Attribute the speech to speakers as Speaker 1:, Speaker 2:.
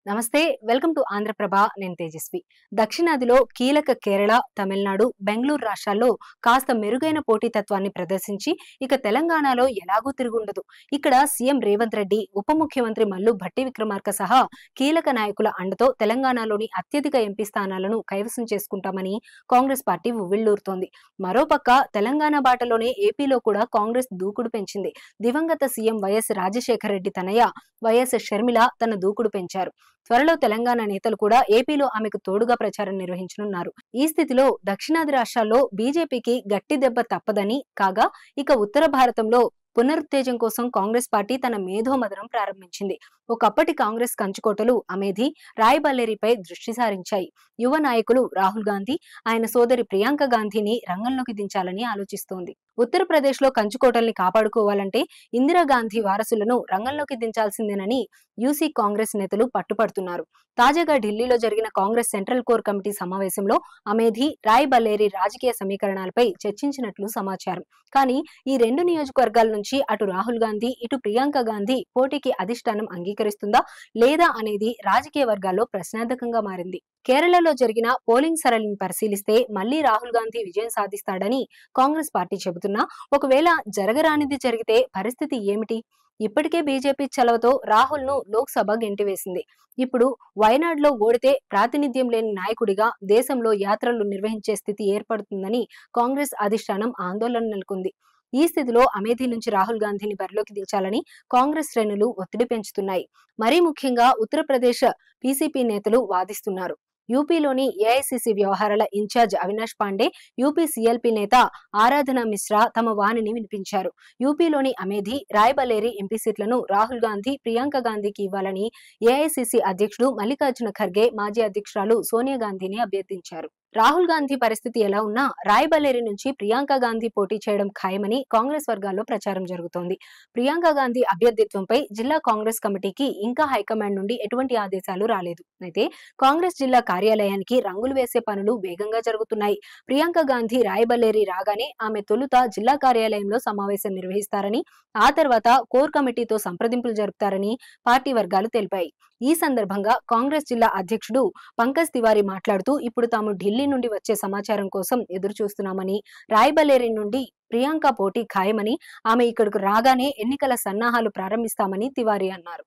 Speaker 1: నమస్తే, welcome to Andhraprabha. నేను తేజస్వి. దక్షిణాదిలో కీలక కేరళ, తమిళనాడు, బెంగళూరు రాష్ట్రాల్లో కాస్త మెరుగైన పోటీతత్వాన్ని ప్రదర్శించి ఇక తెలంగాణలో ఎలాగూ తిరుగుండదు. ఇక్కడ సీఎం రేవంత్ రెడ్డి, ఉప ముఖ్యమంత్రి మల్లు భట్టి విక్రమార్క సహా కీలక నాయకుల అండతో తెలంగాణలోని అత్యధిక ఎంపీ స్థానాలను కైవసం చేసుకుంటామని కాంగ్రెస్ పార్టీ ఉవ్విళ్లూరుతోంది. మరోపక్క తెలంగాణ బాటలోనే ఏపీలో కూడా కాంగ్రెస్ దూకుడు పెంచింది. దివంగత సీఎం వైఎస్ రాజశేఖర రెడ్డి తనయ వైఎస్ షర్మిల తన దూకుడు పెంచారు. త్వరలో తెలంగాణ నేతలు కూడా ఏపీలో ఆమెకు తోడుగా ప్రచారం నిర్వహించనున్నారు. ఈ స్థితిలో దక్షిణాది రాష్ట్రాల్లో బీజేపీకి గట్టి దెబ్బ తప్పదని, కాగా ఇక ఉత్తర భారతంలో పునరుత్తేజం కోసం కాంగ్రెస్ పార్టీ తన మేధోమథనం ప్రారంభించింది. ఒకప్పటి కాంగ్రెస్ కంచుకోటలు అమేధి, రాయ్బరేలీపై దృష్టి సారించాయి. యువ నాయకులు రాహుల్ గాంధీ, ఆయన సోదరి ప్రియాంక గాంధీని రంగంలోకి దించాలని ఆలోచిస్తోంది. ఉత్తరప్రదేశ్ లో కంచుకోటల్ని కాపాడుకోవాలంటే ఇందిరాగాంధీ వారసులను రంగంలోకి దించాల్సిందేనని యూసీ కాంగ్రెస్ నేతలు పట్టుపడుతున్నారు. తాజాగా ఢిల్లీలో జరిగిన కాంగ్రెస్ సెంట్రల్ కోర్ కమిటీ సమావేశంలో అమేధి, రాయ్బరేలీ రాజకీయ సమీకరణాలపై చర్చించినట్లు సమాచారం. కానీ ఈ రెండు నియోజకవర్గాల నుంచి అటు రాహుల్ గాంధీ, ఇటు ప్రియాంక గాంధీ పోటీకి అధిష్టానం అంగీకరిస్తుందా లేదా అనేది రాజకీయ వర్గాల్లో ప్రశ్నార్థకంగా మారింది. కేరళలో జరిగిన పోలింగ్ సరళిని పరిశీలిస్తే మళ్లీ రాహుల్ గాంధీ విజయం సాధిస్తాడని కాంగ్రెస్ పార్టీ చెబుతున్నా, ఒకవేళ జరగరానిది జరిగితే పరిస్థితి ఏమిటి? ఇప్పటికే బీజేపీ చలవతో రాహుల్ ను లోక్సభ గెంటివేసింది. ఇప్పుడు వయనాడ్లో ఓడితే ప్రాతినిధ్యం లేని నాయకుడిగా దేశంలో యాత్రలు నిర్వహించే స్థితి ఏర్పడుతుందని కాంగ్రెస్ అధిష్టానం ఆందోళన నెలకొంది. ఈ స్థితిలో అమేధి నుంచి రాహుల్ గాంధీని బరిలోకి దించాలని కాంగ్రెస్ శ్రేణులు ఒత్తిడి పెంచుతున్నాయి. మరీ ముఖ్యంగా ఉత్తరప్రదేశ్ పీసీపీ నేతలు వాదిస్తున్నారు. యూపీలోని ఏఐసీసీ వ్యవహారాల incharge Avinash Pandey, UP CLP నేత ఆరాధన మిశ్రా తమ వాణిని వినిపించారు. యూపీలోని అమేధి, రాయ్బరేలీ ఎంపీ సీట్లను రాహుల్ గాంధీ, ప్రియాంక గాంధీకి ఇవ్వాలని ఏఐసీసీ అధ్యక్షుడు మల్లికార్జున ఖర్గే, మాజీ అధ్యక్షురాలు సోనియా గాంధీని అభ్యర్థించారు. రాహుల్ గాంధీ పరిస్థితి ఎలా ఉన్నా రాయ్బరేలీ నుంచి ప్రియాంక గాంధీ పోటీ చేయడం ఖాయమని కాంగ్రెస్ వర్గాల్లో ప్రచారం జరుగుతోంది. ప్రియాంక గాంధీ అభ్యర్థిత్వంపై జిల్లా కాంగ్రెస్ కమిటీకి ఇంకా హైకమాండ్ నుండి ఎటువంటి ఆదేశాలు రాలేదు. అయితే కాంగ్రెస్ జిల్లా కార్యాలయానికి రంగులు వేసే పనులు వేగంగా జరుగుతున్నాయి. ప్రియాంక గాంధీ రాయ్బరేలీ రాగానే ఆమె తొలుత జిల్లా కార్యాలయంలో సమావేశం నిర్వహిస్తారని, ఆ తర్వాత కోర్ కమిటీతో సంప్రదింపులు జరుపుతారని పార్టీ వర్గాలు తెలిపాయి. ఈ సందర్భంగా కాంగ్రెస్ జిల్లా అధ్యక్షుడు పంకజ్ తివారీ మాట్లాడుతూ, ఇప్పుడు తాము ఢిల్లీ నుండి వచ్చే సమాచారం కోసం ఎదురు చూస్తున్నామని, రాయ్బరేలీ నుండి ప్రియాంక పోటీ ఖాయమని, ఆమె ఇక్కడకు రాగానే ఎన్నికల సన్నాహాలు ప్రారంభిస్తామని తివారీ అన్నారు.